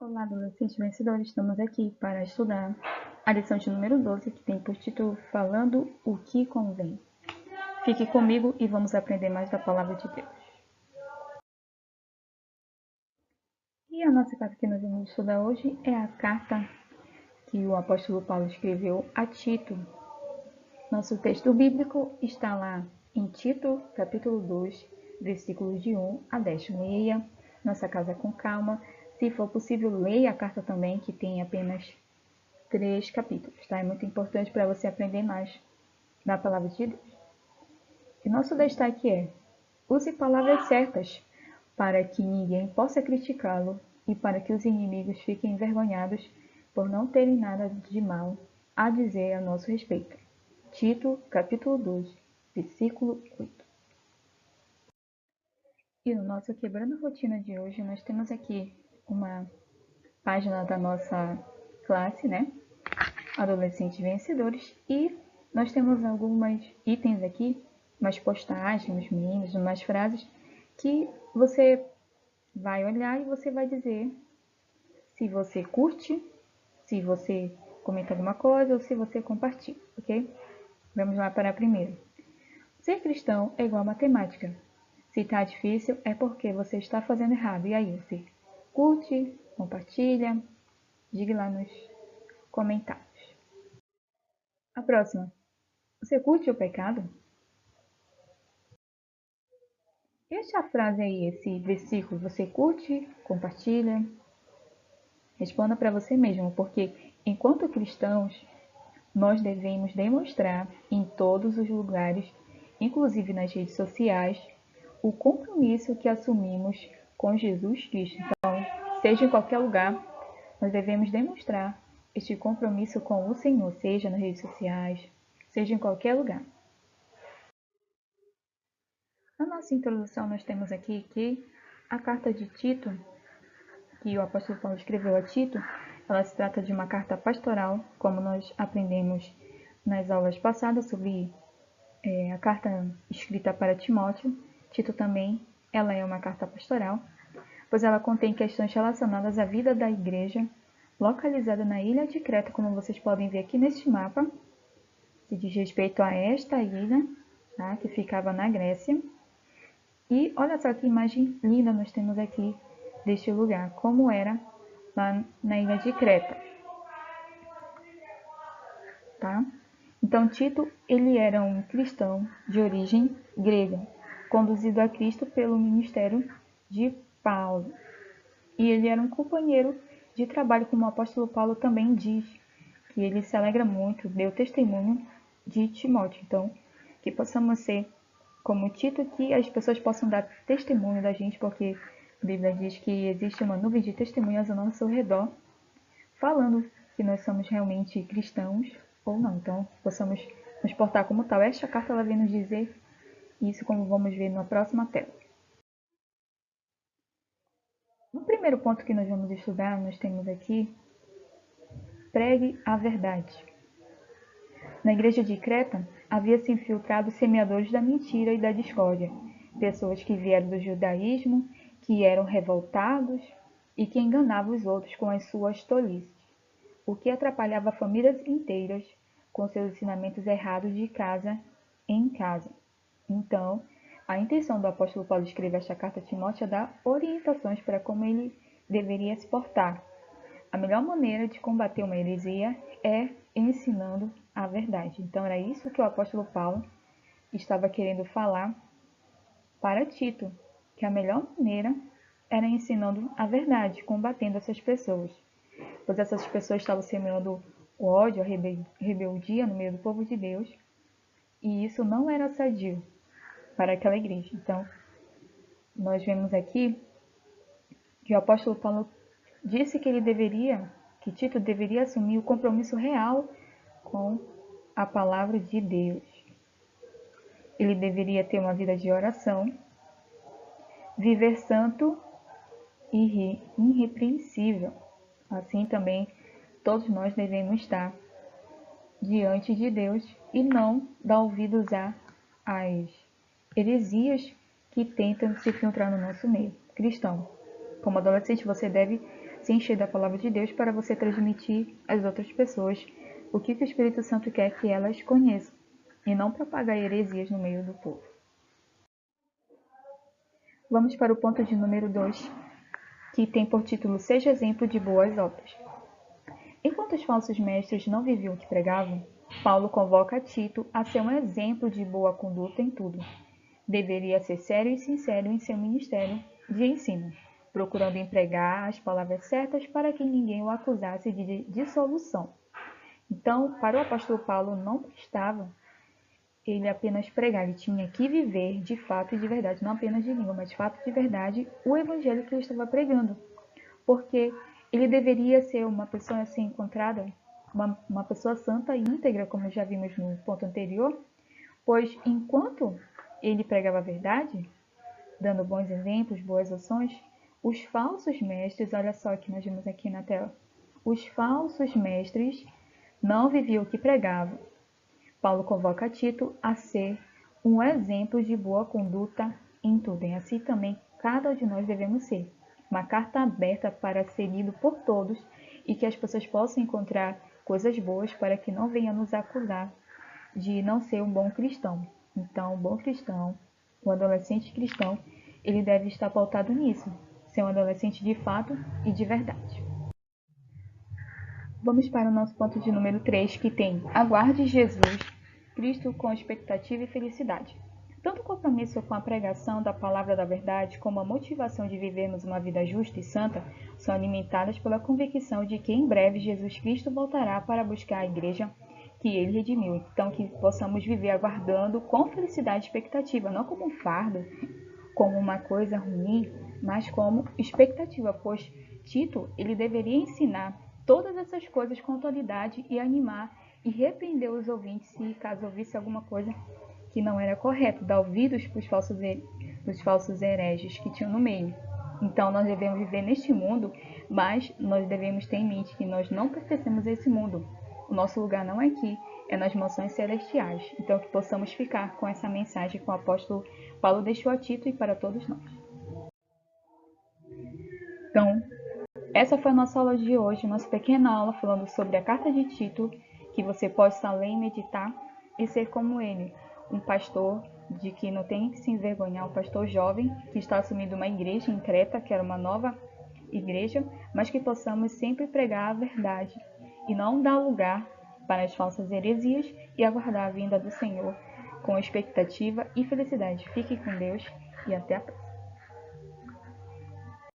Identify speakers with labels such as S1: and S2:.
S1: Olá, adolescentes vencedores! Estamos aqui para estudar a lição de número 12, que tem por título Falando o que convém. Fique comigo e vamos aprender mais da palavra de Deus. E a nossa carta que nós vamos estudar hoje é a carta que o apóstolo Paulo escreveu a Tito. Nosso texto bíblico está lá em Tito, capítulo 2, versículos de 1 a 10. Leia nossa casa com calma. Se for possível, leia a carta também, que tem apenas 3 capítulos, tá? É muito importante para você aprender mais da palavra de Deus. E nosso destaque é: use palavras certas para que ninguém possa criticá-lo e para que os inimigos fiquem envergonhados por não terem nada de mal a dizer a nosso respeito. Tito, capítulo 2, versículo 8. E no nosso Quebrando a Rotina de hoje, nós temos aqui uma página da nossa classe, né? Adolescentes Vencedores, e nós temos alguns itens aqui, umas postagens, uns memes, umas frases que você vai olhar e você vai dizer se você curte, se você comenta alguma coisa ou se você compartilha, ok? Vamos lá para a primeira. Ser cristão é igual a matemática. Se está difícil é porque você está fazendo errado. E aí, você curte, compartilha, diga lá nos comentários. A próxima. Você curte o pecado? Esta frase aí, esse versículo, você curte, compartilha? Responda para você mesmo, porque enquanto cristãos, nós devemos demonstrar em todos os lugares, inclusive nas redes sociais, o compromisso que assumimos com Jesus Cristo. Então, seja em qualquer lugar, nós devemos demonstrar este compromisso com o Senhor, seja nas redes sociais, seja em qualquer lugar. Na nossa introdução, nós temos aqui que a carta de Tito, que o apóstolo Paulo escreveu a Tito, ela se trata de uma carta pastoral, como nós aprendemos nas aulas passadas sobre a carta escrita para Timóteo. Tito também, ela é uma carta pastoral, pois ela contém questões relacionadas à vida da igreja, localizada na ilha de Creta, como vocês podem ver aqui neste mapa, que diz respeito a esta ilha, tá, que ficava na Grécia. E olha só que imagem linda nós temos aqui deste lugar, como era lá na ilha de Creta. Tá? Então Tito, ele era um cristão de origem grega, conduzido a Cristo pelo ministério de Paulo. E ele era um companheiro de trabalho, como o apóstolo Paulo também diz, que ele se alegra muito, deu testemunho de Timóteo. Então, que possamos ser como Tito, que as pessoas possam dar testemunho da gente, porque a Bíblia diz que existe uma nuvem de testemunhas ao nosso redor, falando que nós somos realmente cristãos ou não. Então, possamos nos portar como tal. Esta carta ela vem nos dizer isso, como vamos ver na próxima tela. No primeiro ponto que nós vamos estudar, nós temos aqui: pregue a verdade. Na igreja de Creta, havia se infiltrado semeadores da mentira e da discórdia, pessoas que vieram do judaísmo, que eram revoltados e que enganavam os outros com as suas tolices, o que atrapalhava famílias inteiras com seus ensinamentos errados de casa em casa. Então, a intenção do apóstolo Paulo escrever esta carta a Timóteo é dar orientações para como ele deveria se portar. A melhor maneira de combater uma heresia é ensinando a verdade. Então, era isso que o apóstolo Paulo estava querendo falar para Tito, que a melhor maneira era ensinando a verdade, combatendo essas pessoas. Pois essas pessoas estavam semeando o ódio, a rebeldia no meio do povo de Deus, e isso não era sadio para aquela igreja. Então, nós vemos aqui que o apóstolo Paulo disse que Tito deveria assumir o compromisso real com a palavra de Deus. Ele deveria ter uma vida de oração, viver santo e irrepreensível. Assim também todos nós devemos estar diante de Deus e não dar ouvidos às heresias que tentam se filtrar no nosso meio cristão. Como adolescente, você deve se encher da palavra de Deus para você transmitir às outras pessoas o que o Espírito Santo quer que elas conheçam, e não propagar heresias no meio do povo. Vamos para o ponto de número 2, que tem por título Seja exemplo de boas obras. Enquanto os falsos mestres não viviam o que pregavam, Paulo convoca Tito a ser um exemplo de boa conduta em tudo. Deveria ser sério e sincero em seu ministério de ensino, procurando empregar as palavras certas para que ninguém o acusasse de dissolução. Então, para o apóstolo Paulo não bastava ele apenas pregar, ele tinha que viver de fato e de verdade, não apenas de língua, mas de fato e de verdade, o evangelho que ele estava pregando. Porque ele deveria ser uma pessoa a ser encontrada, uma pessoa santa e íntegra, como já vimos no ponto anterior, pois enquanto ele pregava a verdade, dando bons exemplos, boas ações, os falsos mestres, olha só que nós vimos aqui na tela, os falsos mestres não viviam o que pregavam. Paulo convoca Tito a ser um exemplo de boa conduta em tudo, e assim também cada um de nós devemos ser. Uma carta aberta para ser lido por todos e que as pessoas possam encontrar coisas boas para que não venham nos acusar de não ser um bom cristão. Então, um bom cristão, um adolescente cristão, ele deve estar pautado nisso, ser um adolescente de fato e de verdade. Vamos para o nosso ponto de número 3, que tem aguarde Jesus, Cristo com expectativa e felicidade. Tanto o compromisso com a pregação da palavra da verdade como a motivação de vivermos uma vida justa e santa são alimentadas pela convicção de que em breve Jesus Cristo voltará para buscar a igreja que ele redimiu. Então, que possamos viver aguardando com felicidade e expectativa, não como um fardo, como uma coisa ruim, mas como expectativa, pois Tito ele deveria ensinar todas essas coisas com autoridade e animar e repreender os ouvintes se caso ouvisse alguma coisa que não era correto, dar ouvidos para os falsos hereges que tinham no meio. Então nós devemos viver neste mundo, mas nós devemos ter em mente que nós não pertencemos a esse mundo. O nosso lugar não é aqui, é nas mansões celestiais. Então que possamos ficar com essa mensagem que o apóstolo Paulo deixou a Tito e para todos nós. Então, essa foi a nossa aula de hoje, nossa pequena aula falando sobre a carta de Tito, que você possa ler e meditar e ser como ele, um pastor de que não tem que se envergonhar, um pastor jovem que está assumindo uma igreja em Creta, que era uma nova igreja, mas que possamos sempre pregar a verdade e não dar lugar para as falsas heresias e aguardar a vinda do Senhor com expectativa e felicidade. Fique com Deus e até a próxima.